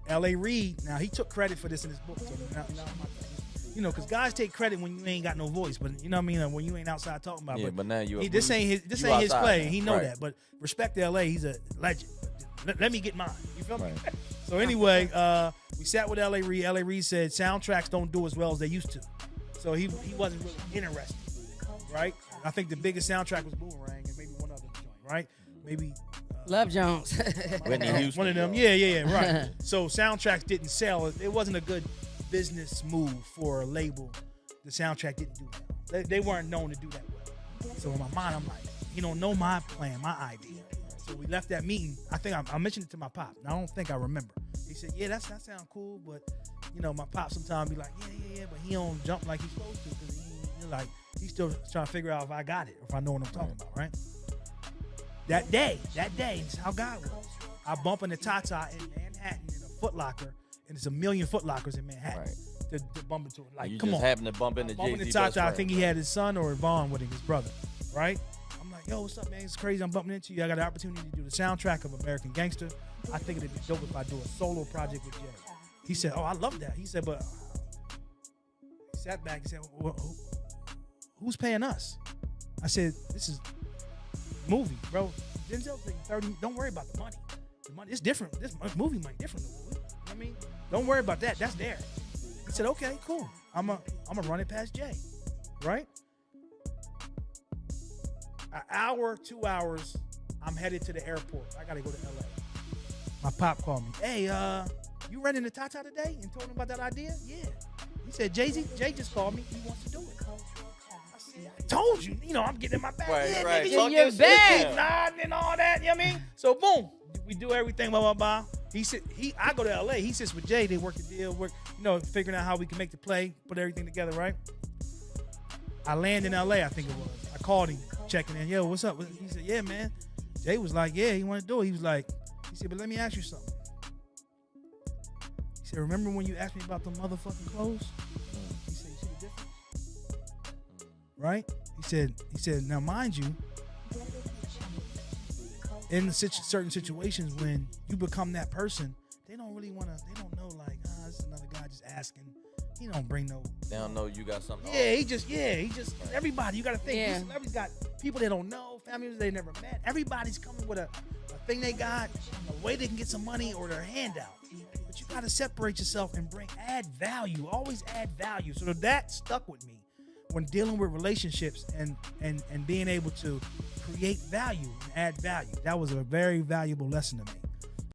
L.A. Reid, now he took credit for this in his book. So because guys take credit when you ain't got no voice, but you know what I mean. When you ain't outside talking about. Yeah, but now this ain't his play. Now. He know that. But respect to L.A. He's a legend. Let me get mine. You feel me? So anyway, we sat with L.A. Reid. L.A. Reid said soundtracks don't do as well as they used to. So he wasn't really interested, right? I think the biggest soundtrack was Boomerang and maybe one other joint, right? Maybe Love Jones. Whitney Houston, one of them. Yeah, right. So soundtracks didn't sell. It wasn't a good business move for a label. The soundtrack didn't do well. They weren't known to do that well. So in my mind, I'm like, he don't know my plan, my idea. So we left that meeting. I think I mentioned it to my pop. I don't think I remember. He said, yeah, that sounds cool, but my pop sometimes be like, yeah, but he don't jump like he's supposed to because he's still trying to figure out if I got it or if I know what I'm talking about, right? That day, this is how God was. I bump into Tata in Manhattan in a Foot Locker, and there's a million Foot Lockers in Manhattan to bump into it. Like, you come just on. happen to bump into Jay-Z. Jay-Z Tata, I think he had his son or Vaughn with him, his brother, right? I'm like, yo, what's up, man? It's crazy. I'm bumping into you. I got the opportunity to do the soundtrack of American Gangster. I think it'd be dope if I do a solo project with Jay. He said, oh, I love that. He said, but he sat back and said, well, who's paying us? I said, this is movie, bro. Denzel thing 30. Don't worry about the money. The money is different. This movie money different than movie. You know what I mean? Don't worry about that. That's there. He said, okay, cool. I'm a run it past Jay. Right? An hour, 2 hours, I'm headed to the airport. I gotta go to LA. My pop called me. Hey, you running to Tata today and told him about that idea? Yeah. He said, Jay just called me. He wants to do it. I told you, I'm getting in my bag. Right. In your bag. Nodding and all that, you know what I mean? So boom, we do everything, blah, blah, blah. I go to LA, he sits with Jay, they work the deal, figuring out how we can make the play, put everything together, right? I land in LA, I think it was. I called him, checking in, yo, what's up? He said, yeah, man. Jay was like, yeah, he wanted to do it. He said, but let me ask you something. He said, remember when you asked me about the motherfucking clothes? He said, you see the difference? Right? He said, now mind you, in certain situations when you become that person, they don't know like, this is another guy just asking. He don't bring no. They don't know you got something. Yeah, he just, everybody, you got to think. These celebrities got people they don't know, families they never met. Everybody's coming with a thing they got, a way they can get some money or their handout. But you got to separate yourself and add value. Always add value. So that stuck with me when dealing with relationships and being able to create value and add value. That was a very valuable lesson to me.